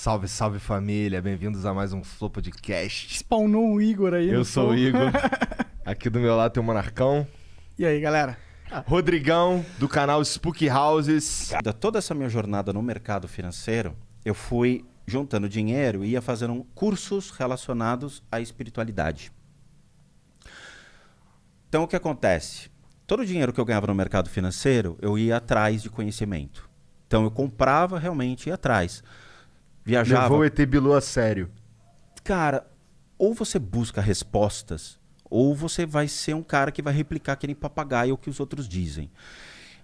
Salve, salve família, bem-vindos a mais um Flow Podcast. Spawnou um Igor aí. Eu sou o Igor, aqui do meu lado tem o Monarcão. E aí, galera? Rodrigão, do canal Spook Houses. Toda essa minha jornada no mercado financeiro, eu fui juntando dinheiro e ia fazendo cursos relacionados à espiritualidade. Então, o que acontece? Todo o dinheiro que eu ganhava no mercado financeiro, eu ia atrás de conhecimento. Então, eu comprava realmente, ia atrás. Viajava. Levou o ET Bilu a sério. Cara, ou você busca respostas, ou você vai ser um cara que vai replicar aquele papagaio o que os outros dizem.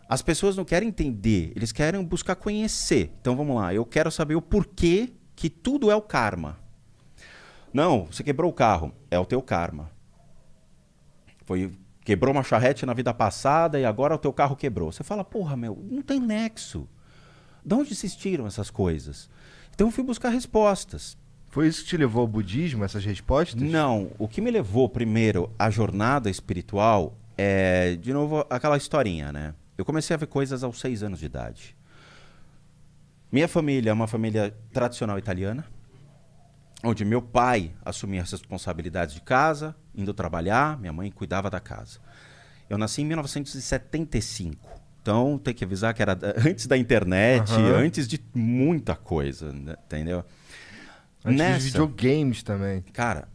As pessoas não querem entender, eles querem buscar conhecer. Então vamos lá, eu quero saber o porquê que tudo é o karma. Não, você quebrou o carro, é o teu karma. Quebrou uma charrete na vida passada e agora o teu carro quebrou. Você fala, porra, meu, não tem nexo. De onde existiram essas coisas? Então eu fui buscar respostas. Foi isso que te levou ao budismo, essas respostas? Não, o que me levou primeiro à jornada espiritual é, de novo, aquela historinha, né? Eu comecei a ver coisas aos 6 anos de idade. Minha família é uma família tradicional italiana, onde meu pai assumia as responsabilidades de casa, indo trabalhar, minha mãe cuidava da casa. Eu nasci em 1975. Então, tem que avisar que era antes da internet, antes de muita coisa, né? Entendeu? Antes de videogames também. Cara,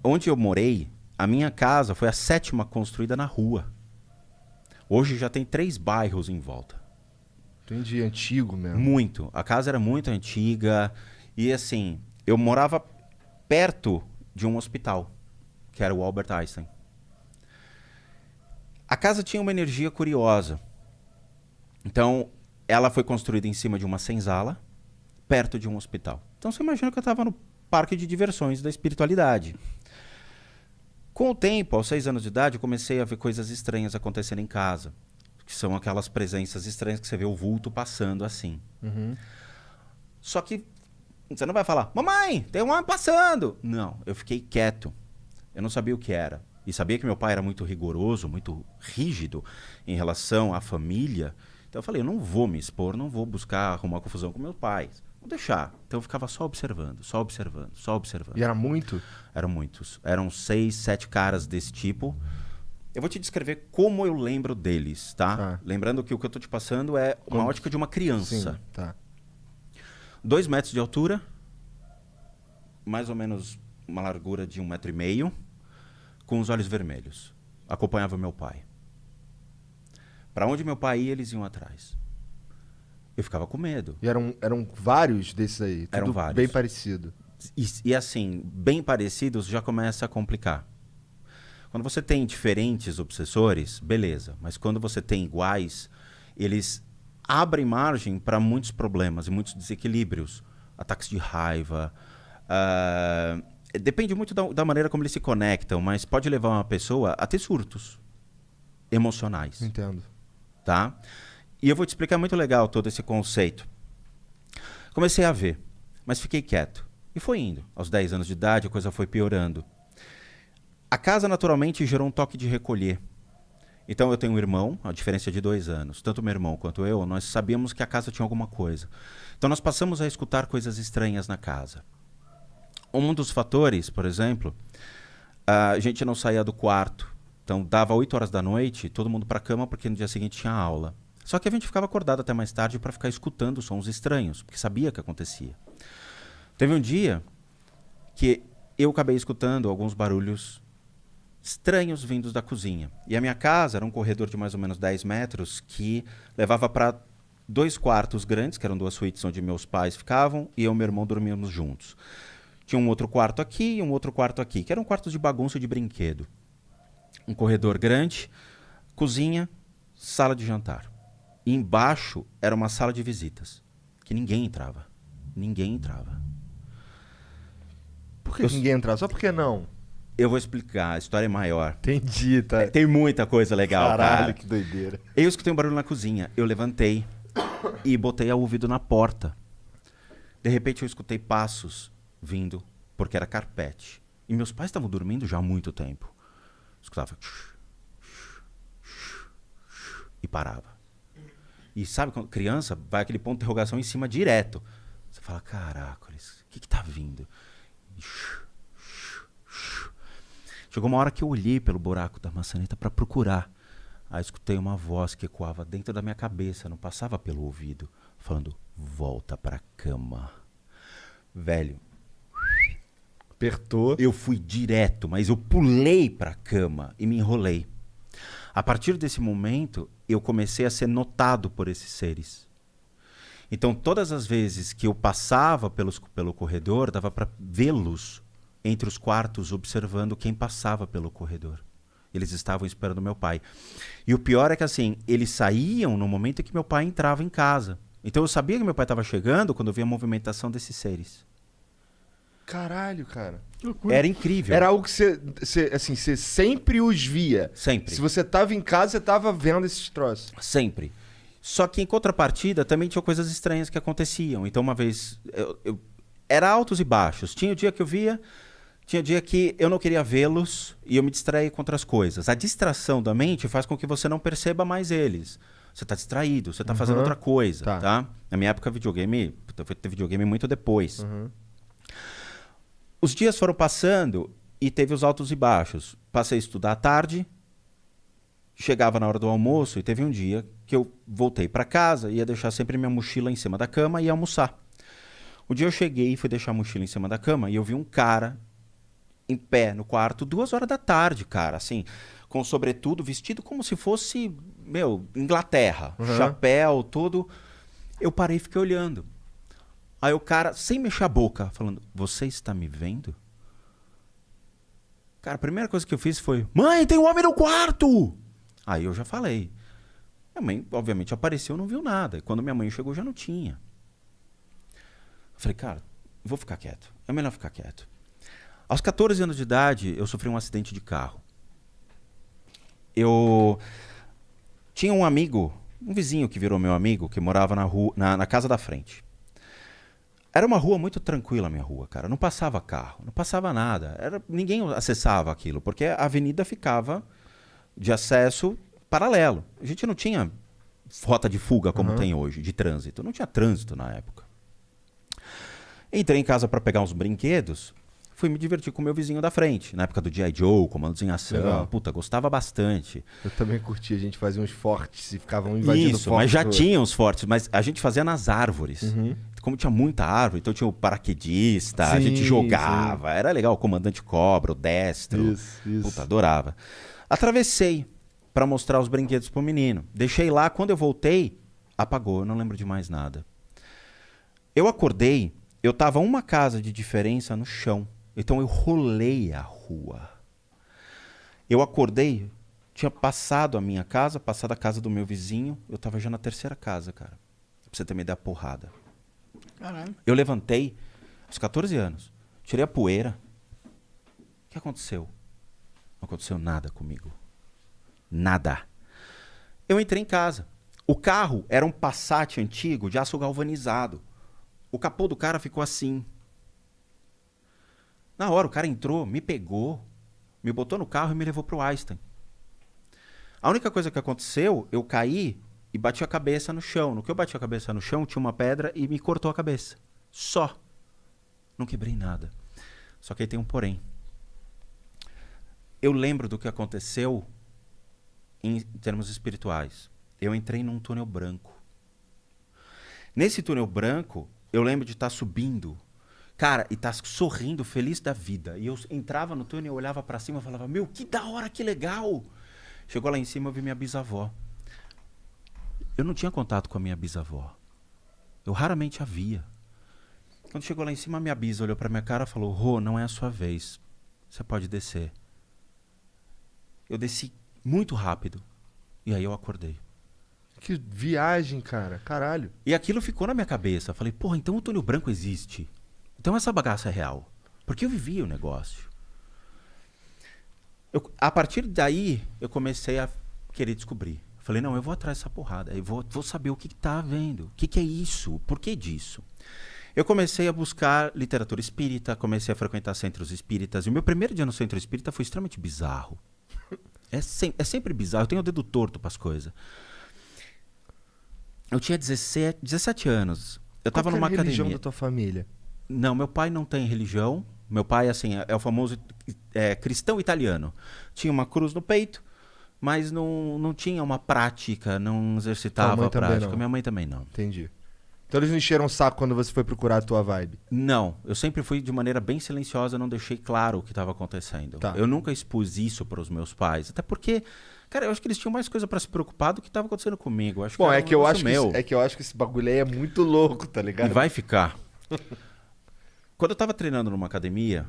onde eu morei, a minha casa foi a 7ª construída na rua. Hoje já tem 3 bairros em volta. Entendi, antigo mesmo. Muito. A casa era muito antiga e, assim, eu morava perto de um hospital, que era o Albert Einstein. A casa tinha uma energia curiosa. Então, ela foi construída em cima de uma senzala, perto de um hospital. Então, você imagina que eu estava no parque de diversões da espiritualidade. Com o tempo, aos 6 anos de idade, eu comecei a ver coisas estranhas acontecendo em casa. Que são aquelas presenças estranhas que você vê o vulto passando assim. Só que você não vai falar, mamãe, tem um homem passando. Não, eu fiquei quieto. Eu não sabia o que era. E sabia que meu pai era muito rigoroso, muito rígido em relação à família. Então eu falei, eu não vou me expor, não vou buscar arrumar confusão com meus pais. Vou deixar. Então eu ficava só observando, só observando, só observando. E era muito? Eram muitos. Eram 6, 7 caras desse tipo. Eu vou te descrever como eu lembro deles, tá? Lembrando que o que eu tô te passando é uma ótica de uma criança. Sim, tá. 2 metros de altura, mais ou menos uma largura de 1,5 metro, com os olhos vermelhos. Acompanhava meu pai. Para onde meu pai ia, eles iam atrás. Eu ficava com medo. E eram vários desses aí? Tudo Eram vários. Bem parecido. E assim, bem parecidos já começa a complicar. Quando você tem diferentes obsessores, beleza. Mas quando você tem iguais, eles abrem margem para muitos problemas e muitos desequilíbrios. Ataques de raiva. Depende muito da maneira como eles se conectam, mas pode levar uma pessoa a ter surtos emocionais. Entendo. Tá? E eu vou te explicar muito legal todo esse conceito. Comecei a ver, mas fiquei quieto. E foi indo. Aos 10 anos de idade, a coisa foi piorando. A casa, naturalmente, gerou um toque de recolher. Então, eu tenho um irmão, a diferença é de 2 anos. Tanto meu irmão quanto eu, nós sabíamos que a casa tinha alguma coisa. Então, nós passamos a escutar coisas estranhas na casa. Um dos fatores, por exemplo, a gente não saía do quarto. Então, dava 8 horas da noite, todo mundo para a cama, porque no dia seguinte tinha aula. Só que a gente ficava acordado até mais tarde para ficar escutando sons estranhos, porque sabia que acontecia. Teve um dia que eu acabei escutando alguns barulhos estranhos vindos da cozinha. E a minha casa era um corredor de mais ou menos 10 metros que levava para 2 quartos grandes, que eram 2 suítes onde meus pais ficavam, e eu e meu irmão dormíamos juntos. Tinha um outro quarto aqui e um outro quarto aqui, que eram quartos de bagunça e de brinquedo. Um corredor grande, cozinha, sala de jantar. E embaixo era uma sala de visitas, que ninguém entrava. Ninguém entrava. Por que ninguém entrava? Só por que não? Eu vou explicar, a história é maior. Entendi, tá. Tem muita coisa legal, Caralho, cara. que doideira. Eu escutei um barulho na cozinha. Eu levantei e botei o ouvido na porta. De repente eu escutei passos vindo, porque era carpete. E meus pais estavam dormindo já há muito tempo. Escutava. E parava. E sabe quando criança vai aquele ponto de interrogação em cima direto. Você fala, caracoles, o que tá vindo? Chegou uma hora que eu olhei pelo buraco da maçaneta para procurar. Aí escutei uma voz que ecoava dentro da minha cabeça, não passava pelo ouvido, falando, volta pra cama. Velho, Apertou. eu fui direto, mas eu pulei pra cama e me enrolei. A partir desse momento, eu comecei a ser notado por esses seres. Então, todas as vezes que eu passava pelo corredor, dava para vê-los entre os quartos, observando quem passava pelo corredor. Eles estavam esperando meu pai. E o pior é que, assim, eles saíam no momento em que meu pai entrava em casa. Então, eu sabia que meu pai estava chegando quando eu via a movimentação desses seres. Caralho, cara. Que loucura. Era incrível. Era algo que você sempre os via. Sempre. Se você tava em casa, você tava vendo esses troços. Sempre. Só que em contrapartida também tinha coisas estranhas que aconteciam. Então uma vez era altos e baixos. Tinha o dia que eu via, tinha dia que eu não queria vê-los e eu me distraía com outras coisas. A distração da mente faz com que você não perceba mais eles. Você está distraído, você está fazendo outra coisa, tá? Na minha época videogame, eu fui ter videogame muito depois. Os dias foram passando e teve os altos e baixos. Passei a estudar à tarde. Chegava na hora do almoço e teve um dia que eu voltei para casa, ia deixar sempre minha mochila em cima da cama e ia almoçar. Um dia eu cheguei e fui deixar a mochila em cima da cama e eu vi um cara em pé no quarto, 2 horas da tarde, cara, assim, com sobretudo, vestido como se fosse, Inglaterra, chapéu, todo. Eu parei e fiquei olhando. Aí o cara, sem mexer a boca, falando, você está me vendo? Cara, a primeira coisa que eu fiz foi, mãe, tem um homem no quarto! Aí eu já falei. Minha mãe, obviamente, apareceu e não viu nada. E quando minha mãe chegou, já não tinha. Eu falei, cara, vou ficar quieto. É melhor ficar quieto. Aos 14 anos de idade, eu sofri um acidente de carro. Eu tinha um amigo, um vizinho que virou meu amigo, que morava na rua, na casa da frente. Era uma rua muito tranquila, a minha rua, cara. Não passava carro, não passava nada. Ninguém acessava aquilo, porque a avenida ficava de acesso paralelo. A gente não tinha rota de fuga como tem hoje, de trânsito. Não tinha trânsito na época. Entrei em casa para pegar uns brinquedos, fui me divertir com o meu vizinho da frente. Na época do G.I. Joe, Comandos em Ação. Legal. Puta, gostava bastante. Eu também curti, a gente fazia uns fortes e ficavam invadindo Isso, fortes. mas já tinha uns fortes, mas a gente fazia nas árvores. Como tinha muita árvore, então tinha o paraquedista, a gente jogava. Era legal, o comandante cobra, o destro. Isso. Puta, adorava. Atravessei para mostrar os brinquedos pro menino. Deixei lá, quando eu voltei, apagou, eu não lembro de mais nada. Eu acordei, eu tava uma casa de diferença no chão. Então eu rolei a rua. Eu acordei, tinha passado a minha casa, passado a casa do meu vizinho, eu tava já na 3ª casa, cara. Pra você ter uma ideia, porrada. Caralho. Eu levantei, aos 14 anos, tirei a poeira. O que aconteceu? Não aconteceu nada comigo. Nada. Eu entrei em casa. O carro era um Passat antigo de aço galvanizado. O capô do cara ficou assim. Na hora, o cara entrou, me pegou, me botou no carro e me levou pro Einstein. A única coisa que aconteceu, eu caí e bati a cabeça no chão. No que eu bati a cabeça no chão, tinha uma pedra e me cortou a cabeça. Só. Não quebrei nada. Só que aí tem um porém. Eu lembro do que aconteceu em termos espirituais. Eu entrei num túnel branco. Nesse túnel branco, eu lembro de estar subindo, cara, e estar sorrindo, feliz da vida. E eu entrava no túnel, eu olhava pra cima e falava, meu, que da hora, que legal. Chegou lá em cima, eu vi minha bisavó. Eu não tinha contato com a minha bisavó. Eu raramente a via. Quando chegou lá em cima, a minha bisa olhou pra minha cara e falou, Rô, não é a sua vez. Você pode descer. Eu desci muito rápido. E aí eu acordei. Que viagem, cara. Caralho. E aquilo ficou na minha cabeça. Eu falei, porra, então o túnel branco existe. Então essa bagaça é real. Porque eu vivia o negócio. A partir daí, eu comecei a querer descobrir. Eu falei, não, eu vou atrás dessa porrada. Eu vou saber o que tá havendo. O que é isso? Por que disso? Eu comecei a buscar literatura espírita, comecei a frequentar centros espíritas. E o meu primeiro dia no centro espírita foi extremamente bizarro. É sempre bizarro. Eu tenho o dedo torto para as coisas. Eu tinha 17 anos. Eu tava numa Qual que era a religião academia. da tua família? Não, meu pai não tem religião. Meu pai, assim, é o famoso cristão italiano. Tinha uma cruz no peito, mas não tinha uma prática, não exercitava Tua mãe a também prática. não? Minha mãe também não. Entendi. Então eles não encheram o saco quando você foi procurar a tua vibe? Não, eu sempre fui de maneira bem silenciosa, não deixei claro o que estava acontecendo. Tá. Eu nunca expus isso para os meus pais, até porque, cara, eu acho que eles tinham mais coisa para se preocupar do que estava acontecendo comigo. Eu acho Bom, era é um que eu negócio acho que, meu. é que eu acho que esse bagulho aí é muito louco, tá ligado? E vai ficar. Quando eu tava treinando numa academia,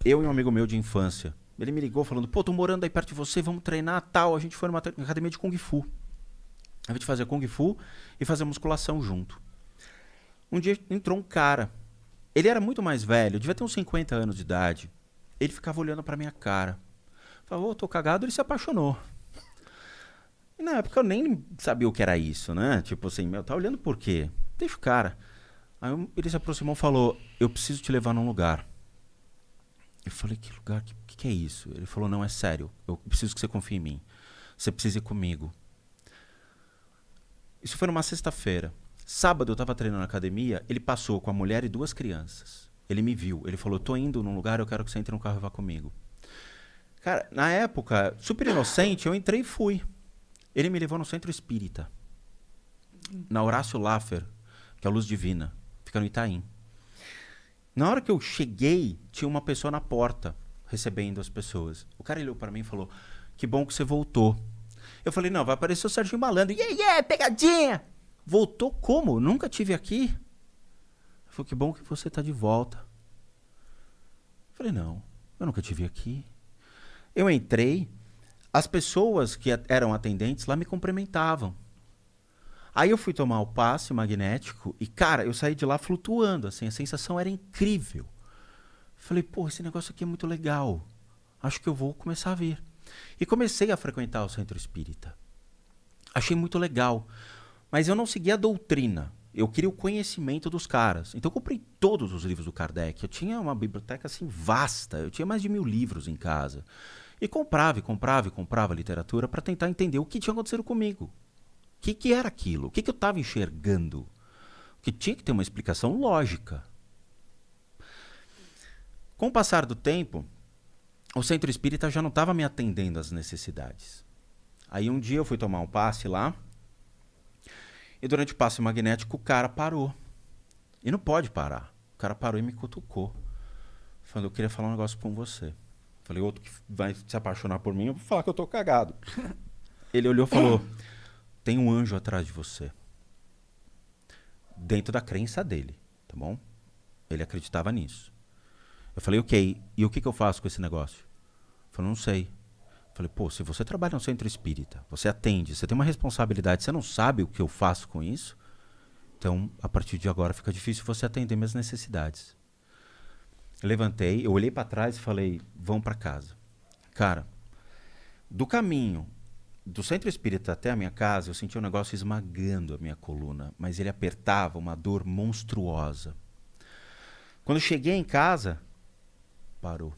eu e um amigo meu de infância, ele me ligou falando, pô, tô morando aí perto de você, vamos treinar, tal. A gente foi numa academia de Kung Fu. A gente fazia Kung Fu e fazia musculação junto. Um dia entrou um cara. Ele era muito mais velho, devia ter uns 50 anos de idade. Ele ficava olhando pra minha cara. Falou, ô, tô cagado, ele se apaixonou. E na época eu nem sabia o que era isso, né? Tipo assim, meu, tá olhando por quê? Deixa o cara. Aí ele se aproximou e falou, eu preciso te levar num lugar. Eu falei, que lugar? Que é isso? Ele falou, não, é sério. Eu preciso que você confie em mim. Você precisa ir comigo. Isso foi numa sexta-feira. Sábado eu tava treinando na academia, ele passou com a mulher e 2 crianças. Ele me viu, ele falou, tô indo num lugar, eu quero que você entre no carro e vá comigo. Cara, na época, super inocente, eu entrei e fui. Ele me levou no Centro Espírita. Na Horácio Laffer, que é a Luz Divina. Fica no Itaim. Na hora que eu cheguei, tinha uma pessoa na porta, recebendo as pessoas. O cara olhou para mim e falou, que bom que você voltou. Eu falei, não, vai aparecer o Serginho Malandro. Pegadinha! Voltou como? Nunca tive aqui. Ele falou, que bom que você tá de volta. Eu falei, não, eu nunca tive aqui. Eu entrei, as pessoas que eram atendentes lá me cumprimentavam. Aí eu fui tomar o passe magnético e, cara, eu saí de lá flutuando, assim, a sensação era incrível. Falei, pô, esse negócio aqui é muito legal. Acho que eu vou começar a vir. E comecei a frequentar o Centro Espírita. Achei muito legal. Mas eu não seguia a doutrina. Eu queria o conhecimento dos caras. Então eu comprei todos os livros do Kardec. Eu tinha uma biblioteca assim vasta. Eu tinha mais de 1000 livros em casa. E comprava literatura para tentar entender o que tinha acontecido comigo. O que era aquilo? O que eu estava enxergando? Que tinha que ter uma explicação lógica. Com o passar do tempo, o Centro Espírita já não estava me atendendo às necessidades. Aí um dia eu fui tomar um passe lá. E durante o passe magnético, o cara parou. E não pode parar. O cara parou e me cutucou. Falando, eu queria falar um negócio com você. Falei, outro que vai se apaixonar por mim, eu vou falar que eu tô cagado. Ele olhou e falou, tem um anjo atrás de você. Dentro da crença dele, tá bom? Ele acreditava nisso. Eu falei, ok, e o que eu faço com esse negócio? Ele falou, não sei. Falei, pô, se você trabalha no Centro Espírita, você atende, você tem uma responsabilidade, você não sabe o que eu faço com isso, então, a partir de agora, fica difícil você atender minhas necessidades. Eu levantei, eu olhei para trás e falei, vão para casa. Cara, do caminho do Centro Espírita até a minha casa, eu senti um negócio esmagando a minha coluna, mas ele apertava, uma dor monstruosa. Quando eu cheguei em casa, parou.